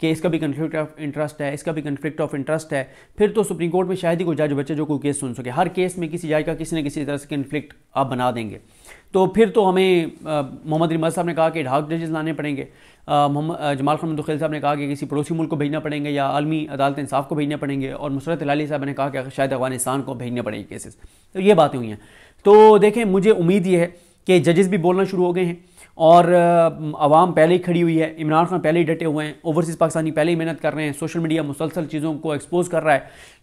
کہ اس کا بھی کنفلکٹ آف انٹرسٹ ہے، اس کا بھی کنفلکٹ آف انٹرسٹ ہے، پھر تو سپریم کورٹ میں شاید ہی کوئی جج بچے جو کوئی کیس سن سکے. ہر کیس میں کسی جج کا کسی نہ کسی طرح سے کنفلکٹ آپ بنا دیں گے. تو پھر تو ہمیں محمد رمض صاحب نے کہا کہ ڈھاک ججز لانے پڑیں گے، جمال خان مندخیل صاحب نے کہا کہ کسی پڑوسی ملک کو بھیجنا پڑیں گے یا عالمی عدالت انصاف کو بھیجنے پڑیں گے، اور مسرت ہلالی صاحب نے کہا کہ شاید افغانستان کو بھیجنے پڑیں گے کیسز. تو یہ باتیں ہوئی ہیں. تو دیکھیں مجھے امید یہ ہے کہ ججز بھی بولنا شروع ہو گئے ہیں اور عوام پہلے ہی کھڑی ہوئی ہے. عمران خان پہلے ہی ڈٹے ہوئے ہیں، اوورسیز پاکستانی پہلے ہی محنت کر رہے ہیں، سوشل میڈیا مسلسل چیزوں کو ایکسپوز کر رہا ہے.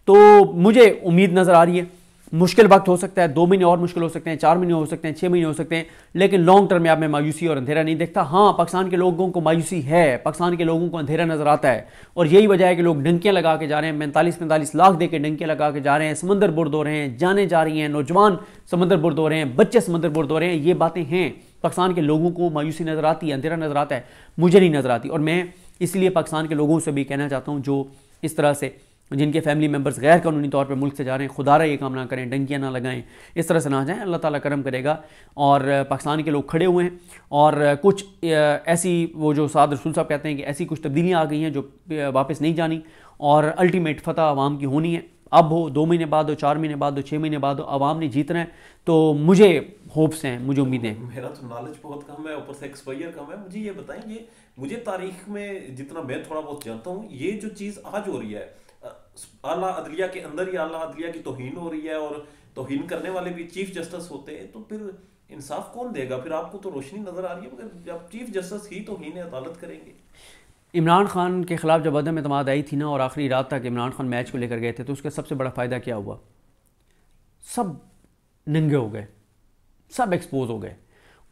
تو مجھے امید نظر آ رہی ہے. مشکل وقت ہو سکتا ہے، 2 مہینے اور مشکل ہو سکتے ہیں، 4 مہینے ہو سکتے ہیں، 6 مہینے ہو سکتے ہیں، لیکن لانگ ٹرم میں آپ میں مایوسی اور اندھیرا نہیں دیکھتا. ہاں پاکستان کے لوگوں کو مایوسی ہے، پاکستان کے لوگوں کو اندھیرا نظر آتا ہے، اور یہی وجہ ہے کہ لوگ ڈنکیاں لگا کے جا رہے ہیں، 45 لاکھ دے کے ڈنکیاں لگا کے جا رہے ہیں، سمندر برد ہو رہے ہیں، جانیں جا رہی ہیں، نوجوان سمندر برد ہو رہے ہیں، بچے سمندر برد ہو رہے ہیں. یہ باتیں ہیں. پاکستان کے لوگوں کو مایوسی نظر آتی ہے، اندھیرا نظر آتا ہے، مجھے نہیں نظر آتی. اور میں اس لیے پاکستان کے لوگوں سے بھی کہنا چاہتا ہوں جو اس طرح سے جن کے فیملی ممبرز غیر قانونی طور پہ ملک سے جا رہے ہیں، خدا را یہ کام نہ کریں، ڈنکیاں نہ لگائیں، اس طرح سے نہ جائیں. اللہ تعالیٰ کرم کرے گا. اور پاکستان کے لوگ کھڑے ہوئے ہیں، اور کچھ ایسی وہ جو سعد رسول صاحب کہتے ہیں کہ ایسی کچھ تبدیلیاں آ گئی ہیں جو واپس نہیں جانی، اور الٹیمیٹ فتح عوام کی ہونی ہے. اب ہو 2 مہینے بعد ہو، 4 مہینے بعد ہو، 6 مہینے بعد ہو، عوام نے جیتنا ہے. تو مجھے ہوپس ہیں، مجھے امیدیں ہیں. میرا تو نالج بہت کم ہے، اوپر سے ایکسپوئر کم ہے. مجھے یہ بتائیں، یہ مجھے تاریخ میں جتنا میں تھوڑا بہت جانتا ہوں، یہ جو چیز آج ہو رہی ہے اعلیٰ عدلیہ کے اندر ہی اعلیٰ عدلیہ کی توہین ہو رہی ہے، اور توہین کرنے والے بھی چیف جسٹس ہوتے ہیں، تو پھر انصاف کون دے گا؟ پھر آپ کو تو روشنی نظر آ رہی ہے، مگر جب چیف جسٹس ہی توہین عدالت کریں گے. عمران خان کے خلاف جب عدم اعتماد آئی تھی نا، اور آخری رات تک عمران خان میچ کو لے کر گئے تھے، تو اس کا سب سے بڑا فائدہ کیا ہوا؟ سب ننگے ہو گئے، سب ایکسپوز ہو گئے.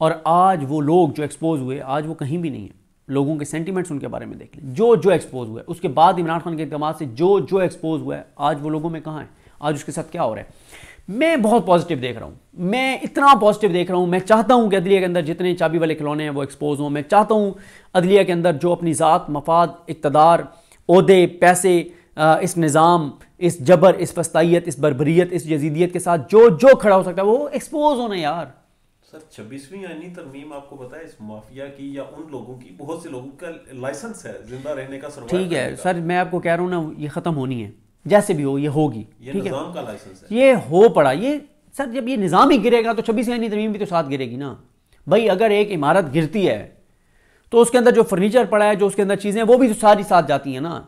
اور آج وہ لوگ جو ایکسپوز ہوئے آج وہ کہیں بھی نہیں ہیں. لوگوں کے سینٹیمنٹس ان کے بارے میں دیکھ لیں، جو ایکسپوز ہوا ہے اس کے بعد عمران خان کے اقدامات سے جو ایکسپوز ہوا ہے، آج وہ لوگوں میں کہاں ہے؟ آج اس کے ساتھ کیا ہو رہا ہے؟ میں بہت پازیٹیو دیکھ رہا ہوں، میں اتنا پازیٹیو دیکھ رہا ہوں. میں چاہتا ہوں کہ عدلیہ کے اندر جتنے چابی والے کھلونے ہیں وہ ایکسپوز ہوں. میں چاہتا ہوں عدلیہ کے اندر جو اپنی ذات، مفاد، اقتدار، عہدے، پیسے، اس نظام، اس جبر، اس فسطائیت، اس بربریت، اس یزیدیت کے ساتھ جو کھڑا ہو سکتا ہے وہ ایکسپوز ہونا. یار سر 26ویں آئینی ترمیم آپ کو پتا ہے اس مافیا کی یا ان لوگوں کی، بہت سے لوگوں کا لائسنس ہے زندہ رہنے کا، سروائیو ٹھیک ہے سر، میں آپ کو کہہ رہا ہوں نا، یہ ختم ہونی ہے، جیسے بھی ہو یہ ہوگی. یہ ٹھیک ہے، نظام کا لائسنس ہے، یہ ہو پڑا. یہ سر جب یہ نظام ہی گرے گا تو 26ویں آئینی ترمیم بھی تو ساتھ گرے گی نا بھائی. اگر ایک عمارت گرتی ہے تو اس کے اندر جو فرنیچر پڑا ہے، جو اس کے اندر چیزیں، وہ بھی تو ساری ساتھ جاتی ہیں نا.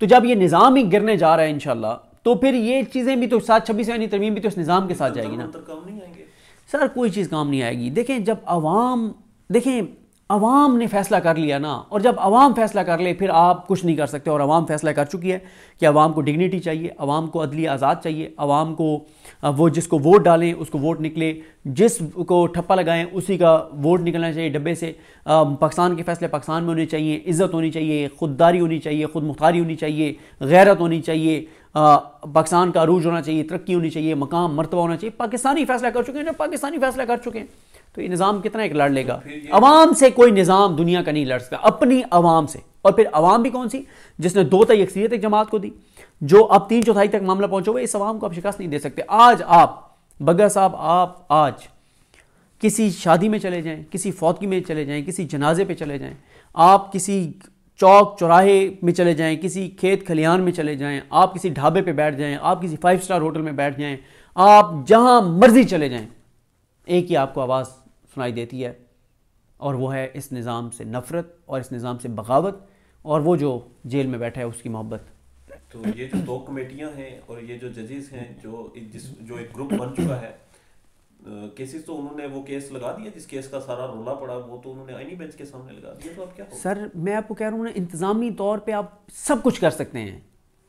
تو جب یہ نظام ہی گرنے جا رہا ہے انشاءاللہ، تو پھر یہ چیزیں بھی تو ساتھ، 26ویں آئینی ترمیم بھی تو اس نظام کے ساتھ جائے گی نا. کام نہیں آئیں گے سر کوئی چیز کام نہیں آئے گی. دیکھیں جب عوام نے فیصلہ کر لیا نا، اور جب عوام فیصلہ کر لے پھر آپ کچھ نہیں کر سکتے. اور عوام فیصلہ کر چکی ہے کہ عوام کو ڈگنیٹی چاہیے، عوام کو عدلی آزاد چاہیے، عوام کو وہ جس کو ووٹ ڈالیں اس کو ووٹ نکلے، جس کو ٹھپا لگائیں اسی کا ووٹ نکلنا چاہیے ڈبے سے. پاکستان کے فیصلے پاکستان میں ہونے چاہیے، عزت ہونی چاہیے، خودداری ہونی چاہیے، خود مختاری ہونی چاہیے، غیرت ہونی چاہیے، پاکستان کا عروج ہونا چاہیے، ترقی ہونی چاہیے، مقام مرتبہ ہونا چاہیے. پاکستانی فیصلہ کر چکے ہیں. جب پاکستانی فیصلہ کر چکے ہیں تو یہ نظام کتنا ایک لڑ لے گا؟ عوام سے کوئی نظام دنیا کا نہیں لڑ سکتا، اپنی عوام سے. اور پھر عوام بھی کون سی؟ جس نے 2 تہائی اکثریت ایک جماعت کو دی، جو اب 3/4 تک معاملہ پہنچا ہوا ہے. اس عوام کو آپ شکست نہیں دے سکتے. آج آپ بگر صاحب، آپ آج کسی شادی میں چلے جائیں، کسی فوتگی میں چلے جائیں، کسی جنازے پہ چلے جائیں، آپ کسی چوک چوراہے میں چلے جائیں، کسی کھیت کھلیان میں چلے جائیں، آپ کسی ڈھابے پہ بیٹھ جائیں، آپ کسی 5 اسٹار ہوٹل میں بیٹھ جائیں، آپ جہاں مرضی چلے جائیں، ایک ہی آپ کو آواز سنائی دیتی ہے، اور وہ ہے اس نظام سے نفرت، اور اس نظام سے بغاوت، اور وہ جو جیل میں بیٹھا ہے اس کی محبت. تو یہ جو 2 کمیٹیاں ہیں اور یہ جو ججز ہیں، جو ایک گروپ بن چکا ہے، کیسز تو انہوں نے وہ کیس لگا دیا، جس کیس کا سارا رولا پڑا وہ تو انہوں نے آئینی بینچ کے سامنے لگا دیا. تو اب کیا ہوگا؟ سر میں آپ کو کہہ رہا ہوں نا، انتظامی طور پہ آپ سب کچھ کر سکتے ہیں،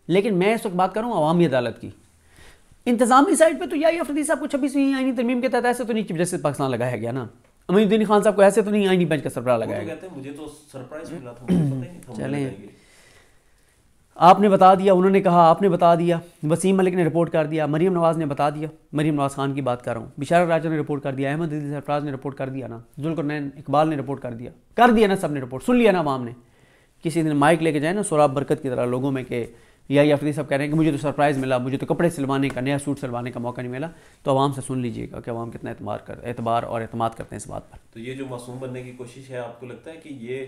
لیکن میں اس وقت بات کر رہا ہوں عوامی عدالت کی. انتظامی سائڈ پہ تو یا افریدی صاحب کو 26ویں آئینی ترمیم کے تحت ایسے تو نہیں چیف جسٹس پاکستان لگایا گیا نا. امین الدین خان صاحب کو ایسے تو نہیں آئینی بینچ کا سربراہ لگایا گیا. مجھے تو سرپرائز ملا تھا، مجھے پتہ ہی نہیں تھا. چلیں، آپ نے بتا دیا، انہوں نے کہا، آپ نے بتا دیا، وسیم ملک نے رپورٹ کر دیا، مریم نواز نے بتا دیا. مریم نواز خان کی بات کر رہا ہوں. بشارت راجہ نے رپورٹ کر دیا، احمد عزیز سرفراز نے رپورٹ کر دیا نا، ذوالقرنین اقبال نے رپورٹ کر دیا نا. سب نے رپورٹ سن لیا نا عوام نے. کسی دن مائک لے کے جائیں نا سوراب برکت کی طرح لوگوں میں کہ یا افریدی صاحب کہہ رہے ہیں کہ مجھے تو سرپرائز ملا، مجھے تو کپڑے سلوانے کا، نیا سوٹ سلوانے کا موقع نہیں ملا. تو عوام سے سن لیجئے گا کہ عوام کتنا اعتبار اور اعتماد کرتے ہیں اس بات پر. تو یہ جو معصوم بننے کی کوشش ہے، آپ کو لگتا ہے کہ یہ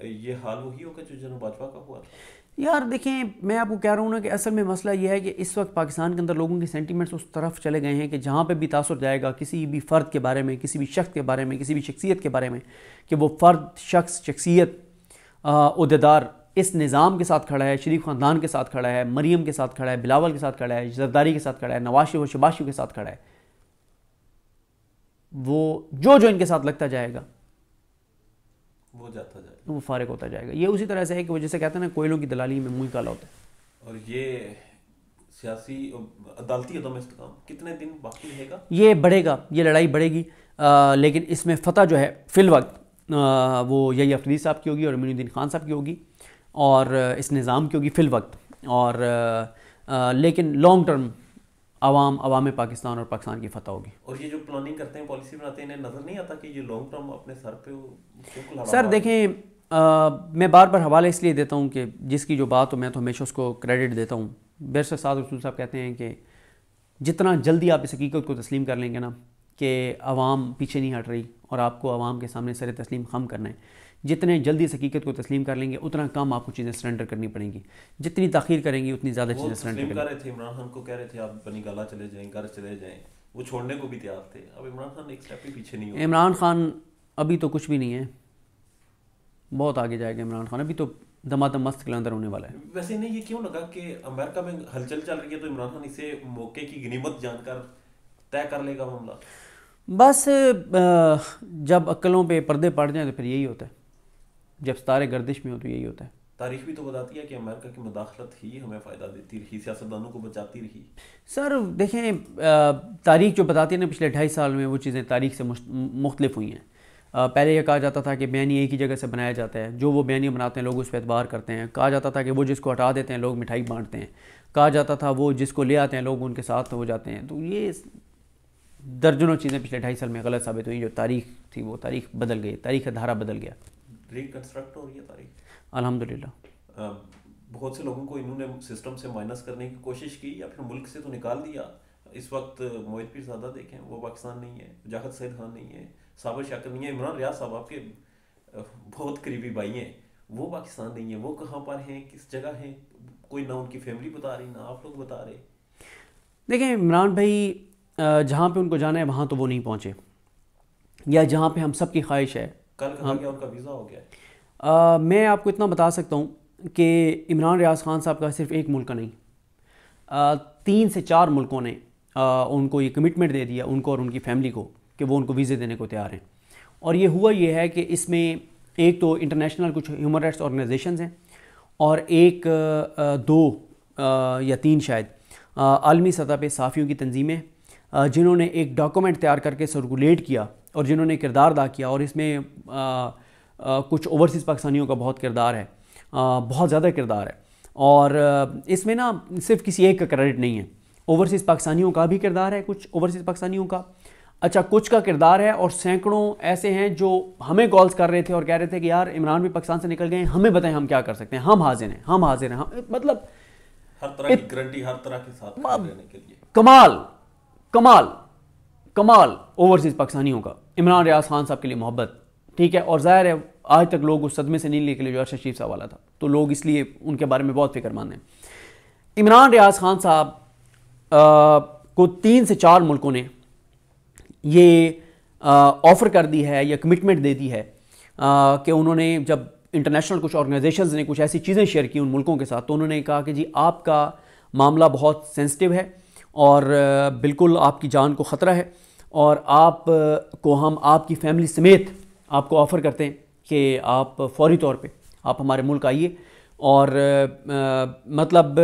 یہ حال وہی ہوگا جو جناب باجوہ کا ہوا تھا؟ یار دیکھیں میں آپ کو کہہ رہا ہوں نا کہ اصل میں مسئلہ یہ ہے کہ اس وقت پاکستان کے اندر لوگوں کے سینٹیمنٹس اس طرف چلے گئے ہیں کہ جہاں پہ بھی تاثر جائے گا کسی بھی فرد کے بارے میں، کسی بھی شخص کے بارے میں، کسی بھی شخصیت کے بارے میں، کہ وہ فرد، شخص، شخصیت، عہدیدار اس نظام کے ساتھ کھڑا ہے، شریف خاندان کے ساتھ کھڑا ہے، مریم کے ساتھ کھڑا ہے، بلاول کے ساتھ کھڑا ہے، زرداری کے ساتھ کھڑا ہے، نواز شریف و شہباز شریف کے ساتھ کھڑا ہے، وہ جو ان کے ساتھ لگتا جائے گا وہ جاتا جائے، وہ فارغ ہوتا جائے گا. یہ اسی طرح سے ہے کہ وہ جیسے کہتے ہیں نا کوئلوں کی دلالی میں منہ کالا ہوتا ہے. اور یہ سیاسی عدالتی عدم استحکام کتنے دن باقی رہے گا؟ یہ بڑھے گا، یہ لڑائی بڑھے گی، لیکن اس میں فتح جو ہے فی الوقت وہ یہی افریدی صاحب کی ہوگی اور امین الدین خان صاحب کی ہوگی اور اس نظام کی ہوگی فی الوقت. اور لیکن لانگ ٹرم عوام پاکستان اور پاکستان کی فتح ہوگی. اور یہ جو پلاننگ کرتے ہیں، پالیسی بناتے ہیں، انہیں نظر نہیں آتا کہ یہ لانگ ٹرم اپنے سر پہ سر دیکھیں میں بار بار حوالہ اس لیے دیتا ہوں کہ جس کی جو بات ہو میں تو ہمیشہ اس کو کریڈٹ دیتا ہوں. بیرسٹر سعد رسول صاحب کہتے ہیں کہ جتنا جلدی آپ اس حقیقت کو تسلیم کر لیں گے نا کہ عوام پیچھے نہیں ہٹ رہی اور آپ کو عوام کے سامنے سر تسلیم خم کرنا ہے، جتنے جلدی اس حقیقت کو تسلیم کر لیں گے اتنا کم آپ کو چیزیں سرنڈر کرنی پڑیں گی. جتنی تاخیر کریں گی اتنی زیادہ چیزیں سرنڈر کر رہے تھے. عمران خان کو کہہ رہے تھے آپ بنی گالا چلے جائیں، گھر چلے جائیں، وہ چھوڑنے کو بھی تیار تھے. اب عمران خان ایک سٹیپ بھی پیچھے نہیں ہوا. عمران خان ابھی تو کچھ بھی نہیں ہے، بہت آگے جائے گا عمران خان. ابھی تو دمادم مست کلندر ہونے والا ہے. ویسے نہیں یہ کیوں لگا کہ امریکہ میں ہلچل چل رہی ہے تو عمران خان اسے موقع کی غنیمت جان کر طے کر لے گا معاملہ؟ بس جب عقلوں پہ پردے پڑ جائیں تو پھر یہی ہوتا ہے، جب ستارے گردش میں ہو تو یہی ہوتا ہے. تاریخ بھی تو بتاتی ہے کہ امریکہ کی مداخلت ہی ہمیں فائدہ دیتی رہی، سیاستدانوں کو بچاتی رہی. سر دیکھیں تاریخ جو بتاتی ہے نا پچھلے 2.5 سال میں وہ چیزیں تاریخ سے مختلف ہوئی ہیں. پہلے یہ کہا جاتا تھا کہ بیانیہ ایک ہی جگہ سے بنایا جاتا ہے، جو وہ بیانیہ بناتے ہیں لوگ اس پہ اعتبار کرتے ہیں. کہا جاتا تھا کہ وہ جس کو ہٹا دیتے ہیں لوگ مٹھائی بانٹتے ہیں. کہا جاتا تھا وہ جس کو لے آتے ہیں لوگ ان کے ساتھ ہو جاتے ہیں. تو یہ درجنوں چیزیں پچھلے 2.5 سال میں غلط ثابت ہوئی. جو تاریخ تھی وہ تاریخ بدل گئی، تاریخ کا دھارا بدل گیا. ریکنسٹرکٹ ہو رہی ہے تاریخ الحمدللہ. بہت سے لوگوں کو انہوں نے سسٹم سے مائنس کرنے کی کوشش کی یا پھر ملک سے تو نکال دیا. اس وقت موہت پیر زادہ دیکھیں وہ پاکستان نہیں ہے، جاہد سعید خان نہیں ہے، صابر شاکر نہیں ہے، عمران ریاض صاحب آپ کے بہت قریبی بھائی ہیں، وہ پاکستان نہیں ہے. وہ کہاں پر ہیں، کس جگہ ہیں، کوئی نہ ان کی فیملی بتا رہی نہ آپ لوگ بتا رہے. دیکھیں عمران بھائی جہاں پہ ان کو جانا ہے وہاں تو وہ نہیں پہنچے، یا جہاں پہ ہم سب کی خواہش ہے. کل کہا گیا ان کا ویزا ہو گیا ہے. میں آپ کو اتنا بتا سکتا ہوں کہ عمران ریاض خان صاحب کا صرف ایک ملک کا نہیں 3 سے 4 ملکوں نے ان کو یہ کمٹمنٹ دے دیا، ان کو اور ان کی فیملی کو، کہ وہ ان کو ویزے دینے کو تیار ہیں. اور یہ ہوا یہ ہے کہ اس میں ایک تو انٹرنیشنل کچھ ہیومن رائٹس آرگنائزیشنز ہیں اور ایک 2 یا 3 شاید عالمی سطح پہ صحافیوں کی تنظیمیں جنہوں نے ایک ڈاکومنٹ تیار کر کے سرکولیٹ کیا اور جنہوں نے کردار ادا کیا. اور اس میں کچھ اوورسیز پاکستانیوں کا بہت کردار ہے، بہت زیادہ کردار ہے. اور اس میں نا صرف کسی ایک کا کریڈٹ نہیں ہے، اوورسیز پاکستانیوں کا بھی کردار ہے، کچھ اوورسیز پاکستانیوں کا، اچھا کچھ کا کردار ہے، اور سینکڑوں ایسے ہیں جو ہمیں کالز کر رہے تھے اور کہہ رہے تھے کہ یار عمران بھی پاکستان سے نکل گئے ہیں، ہمیں بتائیں ہم کیا کر سکتے ہیں، ہم حاضر ہیں، ہم حاضر ہیں. مطلب ہر طرح کی گارنٹی ہر طرح کے ساتھ رہنے کے لیے. کمال کمال کمال اوورسیز پاکستانیوں کا عمران ریاض خان صاحب کے لیے محبت، ٹھیک ہے. اور ظاہر ہے آج تک لوگ اس صدمے سے نہیں نکلے جو ارشد شریف صاحب والا تھا، تو لوگ اس لیے ان کے بارے میں بہت فکر مند ہیں. عمران ریاض خان صاحب کو 3 سے 4 ملکوں نے یہ آفر کر دی ہے یا کمٹمنٹ دے دی ہے کہ انہوں نے جب انٹرنیشنل کچھ آرگنائزیشنز نے کچھ ایسی چیزیں شیئر کی ان ملکوں کے ساتھ، تو انہوں نے کہا کہ جی آپ کا معاملہ بہت سینسٹیو ہے اور بالکل آپ کی جان کو خطرہ ہے، اور آپ کو ہم آپ کی فیملی سمیت آپ کو آفر کرتے ہیں کہ آپ فوری طور پہ آپ ہمارے ملک آئیے. اور مطلب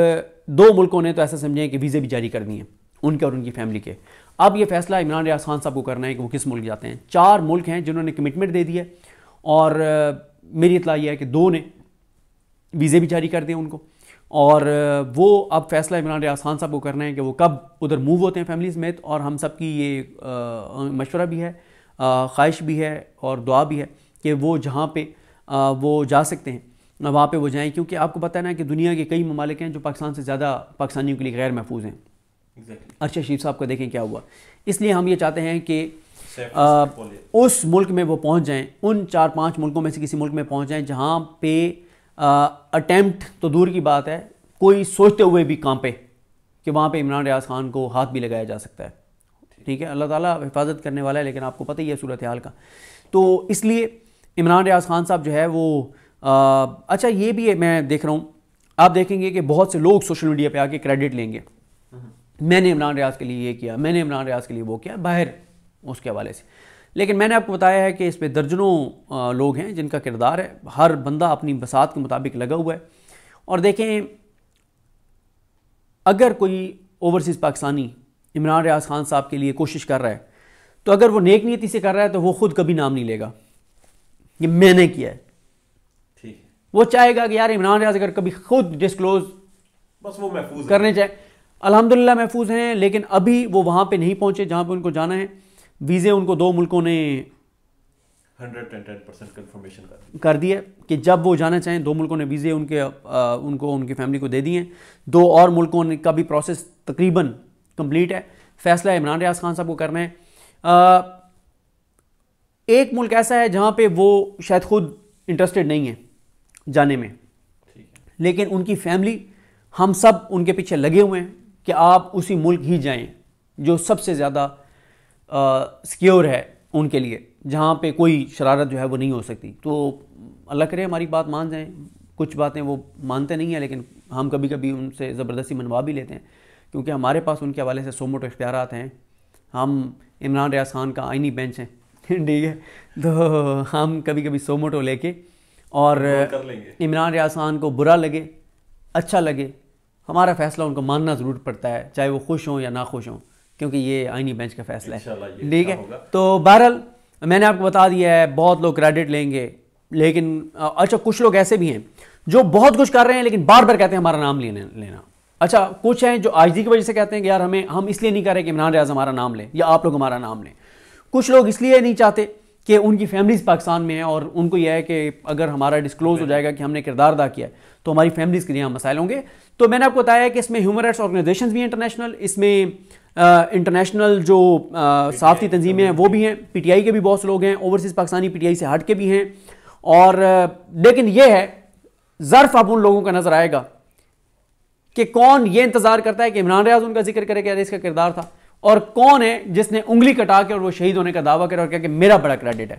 2 ملکوں نے تو ایسا سمجھیں کہ ویزے بھی جاری کر دیے ہیں ان کے اور ان کی فیملی کے. اب یہ فیصلہ عمران ریاض خان صاحب کو کرنا ہے کہ وہ کس ملک جاتے ہیں. 4 ملک ہیں جنہوں نے کمٹمنٹ دے دی ہے، اور میری اطلاع یہ ہے کہ 2 نے ویزے بھی جاری کر دیے ان کو. اور وہ اب فیصلہ عمران ریاض خان صاحب کو کرنا ہے کہ وہ کب ادھر موو ہوتے ہیں فیملی سمیت. اور ہم سب کی یہ مشورہ بھی ہے، خواہش بھی ہے اور دعا بھی ہے کہ وہ جہاں پہ وہ جا سکتے ہیں وہاں پہ وہ جائیں، کیونکہ آپ کو پتہ ہے نا کہ دنیا کے کئی ممالک ہیں جو پاکستان سے زیادہ پاکستانیوں کے لیے غیر محفوظ ہیں. ارشد شریف صاحب کا دیکھیں کیا ہوا. اس لیے ہم یہ چاہتے ہیں کہ اس ملک میں وہ پہنچ جائیں, ان 4-5 ملکوں میں سے کسی ملک میں پہنچ جائیں جہاں پہ اٹیمپٹ تو دور کی بات ہے, کوئی سوچتے ہوئے بھی کانپے کہ وہاں پہ عمران ریاض خان کو ہاتھ بھی لگایا جا سکتا ہے. ٹھیک ہے, اللہ تعالیٰ حفاظت کرنے والا ہے, لیکن آپ کو پتہ ہی ہے صورتحال کا. تو اس لیے عمران ریاض خان صاحب جو ہے وہ اچھا یہ بھی ہے, میں دیکھ رہا ہوں آپ دیکھیں گے کہ بہت سے لوگ سوشل میڈیا پہ آ کے کریڈٹ لیں گے, میں نے عمران ریاض کے لیے یہ کیا, میں نے عمران ریاض کے لیے وہ کیا, باہر اس کے حوالے سے. لیکن میں نے آپ کو بتایا ہے کہ اس پہ درجنوں لوگ ہیں جن کا کردار ہے, ہر بندہ اپنی بساط کے مطابق لگا ہوا ہے. اور دیکھیں اگر کوئی اوورسیز پاکستانی عمران ریاض خان صاحب کے لیے کوشش کر رہا ہے تو اگر وہ نیک نیتی سے کر رہا ہے تو وہ خود کبھی نام نہیں لے گا کہ میں نے کیا ہے. وہ چاہے گا کہ یار عمران ریاض اگر کبھی خود ڈسکلوز بس وہ محفوظ کرنے چاہے, الحمدللہ محفوظ ہیں, لیکن ابھی وہ وہاں پہ نہیں پہنچے جہاں پہ ان کو جانا ہے. ویزے ان کو 2 ملکوں نے 110% کنفرمیشن کر دیا کہ جب وہ جانا چاہیں 2 ملکوں نے ویزے ان کو ان کی فیملی کو دے دیے ہیں. 2 اور ملکوں کا بھی پروسیس تقریباً کمپلیٹ ہے. فیصلہ عمران ریاض خان صاحب کو کرنا ہے. ایک ملک ایسا ہے جہاں پہ وہ شاید خود انٹرسٹڈ نہیں ہے جانے میں, لیکن ان کی فیملی, ہم سب ان کے پیچھے لگے ہوئے ہیں کہ آپ اسی ملک ہی جائیں جو سب سے زیادہ سیکیور ہے ان کے لیے, جہاں پہ کوئی شرارت جو ہے وہ نہیں ہو سکتی. تو اللہ کرے ہماری بات مان جائیں. کچھ باتیں وہ مانتے نہیں ہیں, لیکن ہم کبھی کبھی ان سے زبردستی منوا بھی لیتے ہیں, کیونکہ ہمارے پاس ان کے حوالے سے سو موٹو اختیارات ہیں. ہم عمران ریاض خان کا آئینی بینچ ہیں, ٹھیک ہے, تو ہم کبھی کبھی سو موٹو لے کے اور عمران ریاض خان کو برا لگے اچھا لگے, ہمارا فیصلہ ان کو ماننا ضرور پڑتا ہے, چاہے وہ خوش ہوں یا نہ خوش ہوں, کیونکہ یہ آئینی بینچ کا فیصلہ ہے. ٹھیک ہے, تو بہرحال میں نے آپ کو بتا دیا ہے, بہت لوگ کریڈٹ لیں گے, لیکن اچھا کچھ لوگ ایسے بھی ہیں جو بہت کچھ کر رہے ہیں لیکن بار بار کہتے ہیں ہمارا نام لینا. اچھا کچھ ہیں جو عاجزی کی وجہ سے کہتے ہیں کہ یار ہم اس لیے نہیں کر رہے کہ عمران ریاض ہمارا نام لیں یا آپ لوگ ہمارا نام لیں. کچھ لوگ اس لیے نہیں چاہتے کہ ان کی فیملیز پاکستان میں ہیں, اور ان کو یہ ہے کہ اگر ہمارا ڈسکلوز ہو جائے گا کہ ہم نے کردار ادا کیا ہے تو ہماری فیملیز کے لیے مسائل ہوں گے. تو میں نے آپ کو بتایا ہے کہ اس میں ہیومن رائٹس آرگنائزیشنز بھی ہیں انٹرنیشنل, اس میں انٹرنیشنل جو صحافتی تنظیمیں ہیں وہ بھی ہیں, پی ٹی آئی کے بھی بہت سے لوگ ہیں, overseas Pakistani P T I سے ہٹ کے بھی ہیں. اور لیکن یہ ہے ظرف اب ان لوگوں کا نظر آئے گا کہ کون یہ انتظار کرتا ہے کہ عمران ریاض ان کا ذکر کرے کہ اس کا کردار تھا, اور کون ہے جس نے انگلی کٹا کے اور وہ شہید ہونے کا دعویٰ کرے اور کہا کہ میرا بڑا کریڈٹ ہے.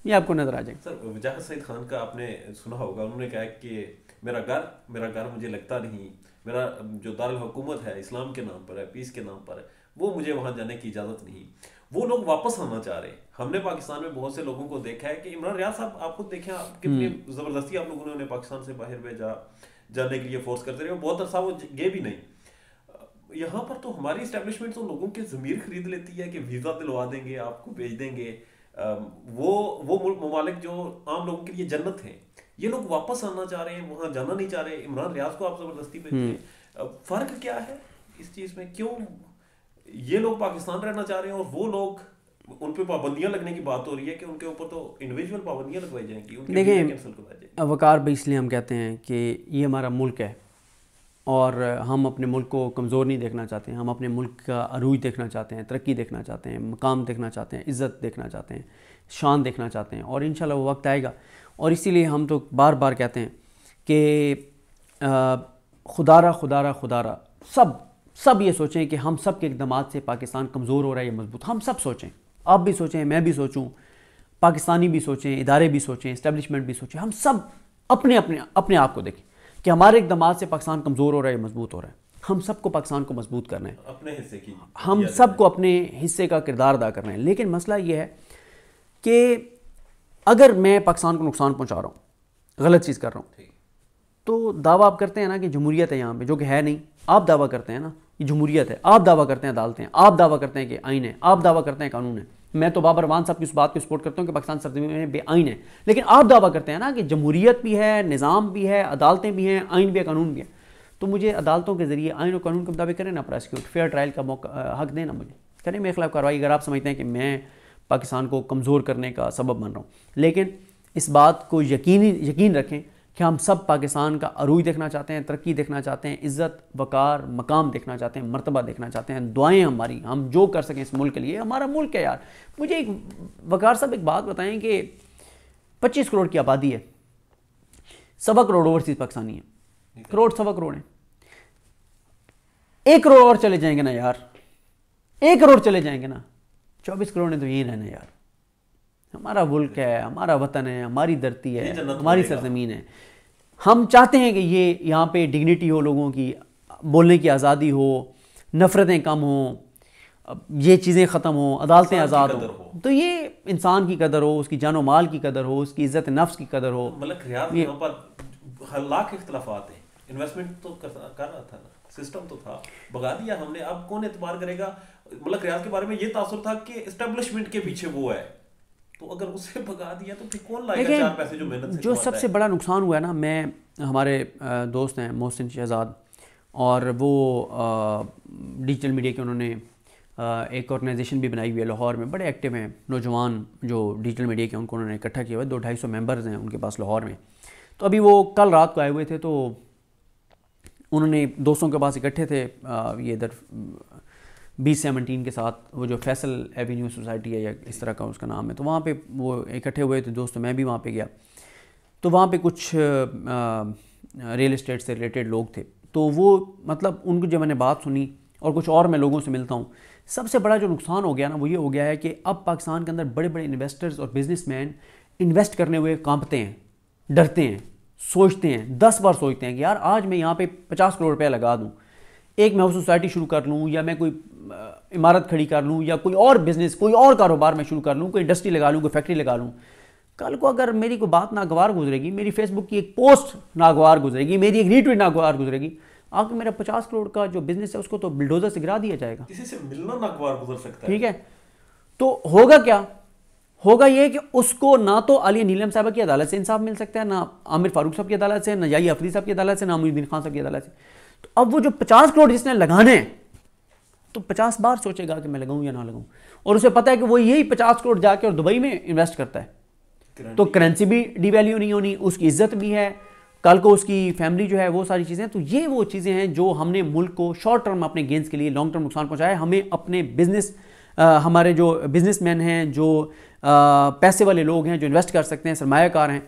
یہ آپ کو نظر آ جائے. سر وجاہت سعید خان کا آپ نے سنا ہوگا, انہوں نے کہا کہ میرا گھر مجھے لگتا نہیں, میرا جو دارالحکومت ہے اسلام کے نام پر ہے, پیس کے نام پر ہے, وہ مجھے وہاں جانے کی اجازت نہیں. وہ لوگ واپس آنا چاہ رہے ہیں. ہم نے پاکستان میں بہت سے لوگوں کو دیکھا ہے کہ عمران ریاض صاحب آپ خود دیکھیں کتنی زبردستی آپ لوگوں نے پاکستان سے باہر بھیجا, جانے کے لیے فورس کرتے رہے, بہت عرصہ وہ گئے بھی نہیں. یہاں پر تو ہماری اسٹیبلشمنٹ تو لوگوں کے ضمیر خرید لیتی ہے کہ ویزا دلوا دیں گے, آپ کو بھیج دیں گے. وہ ممالک جو عام لوگوں کے لیے جنت ہیں, یہ لوگ واپس آنا چاہ رہے ہیں, وہاں جانا نہیں چاہ رہے. عمران ریاض کو آپ زبردستی بھیجتے ہیں. فرق کیا ہے اس چیز میں؟ کیوں یہ لوگ پاکستان رہنا چاہ رہے ہیں اور وہ لوگ, ان پہ پابندیاں لگنے کی بات ہو رہی ہے کہ ان کے اوپر تو انڈیویجول پابندیاں لگوائی جائیں گی. دیکھیں وقار بھائی, اس لیے ہم کہتے ہیں کہ یہ ہمارا ملک ہے اور ہم اپنے ملک کو کمزور نہیں دیکھنا چاہتے ہیں. ہم اپنے ملک کا عروج دیکھنا چاہتے ہیں, ترقی دیکھنا چاہتے ہیں, مقام دیکھنا چاہتے ہیں, عزت دیکھنا چاہتے ہیں, شان دیکھنا چاہتے ہیں, اور انشاءاللہ وہ وقت آئے گا. اور اسی لیے ہم تو بار بار کہتے ہیں کہ خدارہ سب یہ سوچیں کہ ہم سب کے اقدامات سے پاکستان کمزور ہو رہا ہے یا مضبوط. ہم سب سوچیں, آپ بھی سوچیں, میں بھی سوچوں, پاکستانی بھی سوچیں, ادارے بھی سوچیں, اسٹیبلشمنٹ بھی سوچیں. ہم سب اپنے آپ کو دیکھیں کہ ہمارے اقدامات سے پاکستان کمزور ہو رہا ہے یا مضبوط ہو رہا ہے. ہم سب کو پاکستان کو مضبوط کرنا ہے, اپنے حصے کی, ہم سب کو اپنے حصے کا کردار ادا کرنا ہے. لیکن مسئلہ یہ ہے کہ اگر میں پاکستان کو نقصان پہنچا رہا ہوں, غلط چیز کر رہا ہوں, تو دعویٰ آپ کرتے ہیں نا کہ جمہوریت ہے یہاں پہ, جو کہ ہے نہیں. آپ دعویٰ کرتے ہیں نا یہ جمہوریت ہے, آپ دعویٰ کرتے ہیں عدالتیں, آپ دعویٰ کرتے ہیں کہ آئین ہے, آپ دعویٰ کرتے ہیں قانون ہے. میں تو بابر اعوان صاحب کی اس بات کو سپورٹ کرتا ہوں کہ پاکستان سرزمین میں بے آئین ہے, لیکن آپ دعویٰ کرتے ہیں نا کہ جمہوریت بھی ہے, نظام بھی ہے, عدالتیں بھی ہیں, آئین بھی ہے, قانون بھی ہے. تو مجھے عدالتوں کے ذریعے آئین و قانون کے مطابق کریں نا پراسیکیوٹ, فیئر ٹرائل کا موقع حق دینا مجھے, کریں میرے خلاف کارروائی اگر آپ سمجھتے ہیں کہ میں پاکستان کو کمزور کرنے کا سبب بن رہا ہوں. لیکن اس بات کو یقین رکھیں کہ ہم سب پاکستان کا عروج دیکھنا چاہتے ہیں, ترقی دیکھنا چاہتے ہیں, عزت وقار مقام دیکھنا چاہتے ہیں, مرتبہ دیکھنا چاہتے ہیں. دعائیں ہماری, ہم جو کر سکیں اس ملک کے لیے, ہمارا ملک ہے یار. مجھے ایک وقار صاحب ایک بات بتائیں کہ 25 کروڑ کی آبادی ہے, 1.25 کروڑ اوورسیز پاکستانی ہیں, کروڑ 1.25 کروڑ ہیں. 1 کروڑ اور چلے جائیں گے نا یار, 1 کروڑ چلے جائیں گے نا, 24 کروڑ نے تو یہی رہنا یار. ہمارا ملک ہے, ہمارا وطن ہے, ہماری دھرتی ہے, ہماری سرزمین ہے. ہم چاہتے ہیں کہ یہ یہاں پہ ڈگنیٹی ہو, لوگوں کی بولنے کی آزادی ہو, نفرتیں کم ہوں, یہ چیزیں ختم ہوں, عدالتیں آزاد ہوں. تو یہ انسان کی قدر ہو, اس کی جان و مال کی قدر ہو, اس کی عزت نفس کی قدر ہو. ملک ریاض یہاں پر لاکھ اختلافات ہیں, انویسٹمنٹ تو کر رہا تھا نا, سسٹم تو تھا, بگا دیا ہم نے. اب کون اعتبار کرے گا؟ ملک ریاض کے بارے میں یہ تاثر تھا کہ اسٹیبلشمنٹ کے پیچھے وہ ہے, تو اگر اسے بھگا دیا تو پھر کون لائے گا 4 پیسے جو محنت سے. جو سب سے بڑا نقصان ہوا ہے نا, میں ہمارے دوست ہیں محسن شہزاد, اور وہ ڈیجیٹل میڈیا کے انہوں نے ایک آرگنائزیشن بھی بنائی ہوئی ہے لاہور میں, بڑے ایکٹیو ہیں نوجوان جو ڈیجیٹل میڈیا کے, ان کو انہوں نے اکٹھا کیا ہوا ہے, 200-250 ممبرز ہیں ان کے پاس لاہور میں. تو ابھی وہ کل رات کو آئے ہوئے تھے, تو انہوں نے دوستوں کے پاس اکٹھے تھے, یہ ادھر 2017 کے ساتھ, وہ جو فیصل ایوینیو سوسائٹی ہے یا اس طرح کا اس کا نام ہے, تو وہاں پہ وہ اکٹھے ہوئے تھے دوست. میں بھی وہاں پہ گیا, تو وہاں پہ کچھ ریل اسٹیٹ سے ریلیٹڈ لوگ تھے. تو وہ مطلب ان کو جب میں نے بات سنی, اور کچھ اور میں لوگوں سے ملتا ہوں, سب سے بڑا جو نقصان ہو گیا نا وہ یہ ہو گیا ہے کہ اب پاکستان کے اندر بڑے بڑے انویسٹرز اور بزنس مین انویسٹ کرنے ہوئے کانپتے ہیں, ڈرتے ہیں, سوچتے ہیں, 10 بار سوچتے ہیں کہ یار آج میں یہاں پہ 50 کروڑ روپے لگا دوں, ایک میں سوسائٹی شروع کر لوں, یا میں کوئی عمارت کھڑی کر لوں, یا کوئی اور بزنس, کوئی اور کاروبار میں شروع کر لوں, کوئی انڈسٹری لگا لوں, کوئی فیکٹری لگا لوں. کل کو اگر میری کوئی بات ناگوار گزرے گی, میری فیس بک کی ایک پوسٹ ناگوار گزرے گی, میری ایک ری ٹویٹ ناگوار گزرے گی, آ کے میرا 50 کروڑ کا جو بزنس ہے اس کو تو بلڈوزر سے گرا دیا جائے گا. کسی سے ملنا ناگوار گزر سکتا ہے. ٹھیک ہے, تو ہوگا کیا, ہوگا یہ کہ اس کو نہ تو عالیہ نیلم صاحبہ کی عدالت سے انصاف مل سکتا ہے, نہ عامر فاروق صاحب کی عدالت سے, نہ یحییٰ افریدی صاحب کی عدالت سے, نہ معین الدین خان صاحب کی عدالت سے. تو اب وہ جو 50 کروڑ جس نے لگانے ہیں, تو 50 بار سوچے گا کہ میں لگاؤں یا نہ لگاؤں. اور اسے پتہ ہے کہ وہ یہی 50 کروڑ جا کے اور دبئی میں انویسٹ کرتا ہے, تو کرنسی بھی ڈی ویلیو نہیں ہونی, اس کی عزت بھی ہے, کل کو اس کی فیملی جو ہے, وہ ساری چیزیں. تو یہ وہ چیزیں ہیں جو ہم نے ملک کو شارٹ ٹرم اپنے گینز کے لیے لانگ ٹرم نقصان پہنچایا ہے. ہمیں اپنے بزنس, ہمارے جو بزنس مین ہیں, جو پیسے والے لوگ ہیں, جو انویسٹ کر سکتے ہیں, سرمایہ کار ہیں,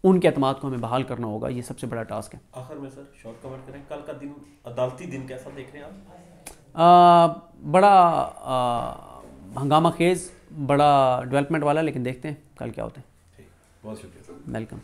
ان کے اعتماد کو ہمیں بحال کرنا ہوگا. یہ سب سے بڑا ٹاسک ہے. آخر میں سر شارٹ کمنٹ کریں, کل کا دن, عدالتی دن کیسا دیکھ رہے ہیں آپ؟ بڑا ہنگامہ خیز, بڑا ڈیولپمنٹ والا, لیکن دیکھتے ہیں کل کیا ہوتا ہے. بہت شکریہ سر. ویلکم.